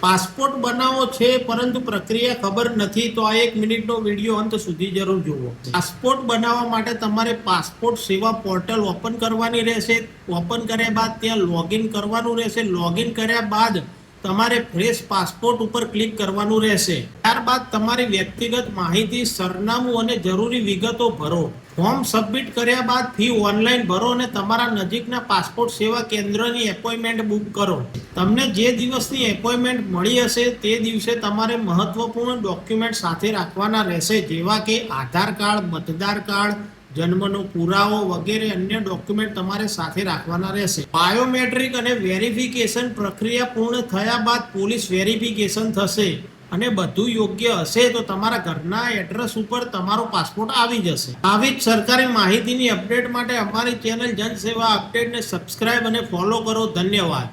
Passport બનાવો છે પરંતુ પ્રક્રિયા ખબર નથી તો આ 1 મિનિટનો વિડીયો અંત સુધી જરૂર જુઓ। પાસપોર્ટ બનાવવા માટે તમારે પાસપોર્ટ સેવા પોર્ટલ ઓપન કરવાની રહેશે। ઓપન કર્યા બાદ ત્યાં લોગિન કરવાનું રહેશે। લોગિન કર્યા બાદ તમારે ફ્રેશ પાસપોર્ટ ઉપર ક્લિક કરવાનું રહેશે। ત્યારબાદ તમારી વ્યક્તિગત માહિતી, સરનામું અને જરૂરી વિગતો ભરો। ફોર્મ સબમિટ કર્યા બાદ ફી ઓનલાઈન ભરો અને તમારા નજીકના પાસપોર્ટ સેવા કેન્દ્રની એપોઇન્ટમેન્ટ બુક કરો। તમને જે દિવસની એપોઇન્ટમેન્ટ મળી હશે તે દિવસે તમારે મહત્વપૂર્ણ ડોક્યુમેન્ટ સાથે રાખવાના રહેશે, જેવા કે આધાર કાર્ડ, મતદાર કાર્ડ, જન્મનો પુરાવો વગેરે અન્ય ડોક્યુમેન્ટ તમારે સાથે રાખવાના રહેશે। બાયોમેટ્રિક અને વેરિફિકેશન પ્રક્રિયા પૂર્ણ થયા બાદ પોલીસ વેરિફિકેશન થશે અને બધું યોગ્ય હશે તો તમારા ઘરના એડ્રેસ ઉપર તમારો પાસપોર્ટ આવી જશે। આવી જ સરકારી માહિતીની અપડેટ માટે અમારી ચેનલ જનસેવા અપડેટને સબસ્ક્રાઇબ અને ફોલો કરો। ધન્યવાદ।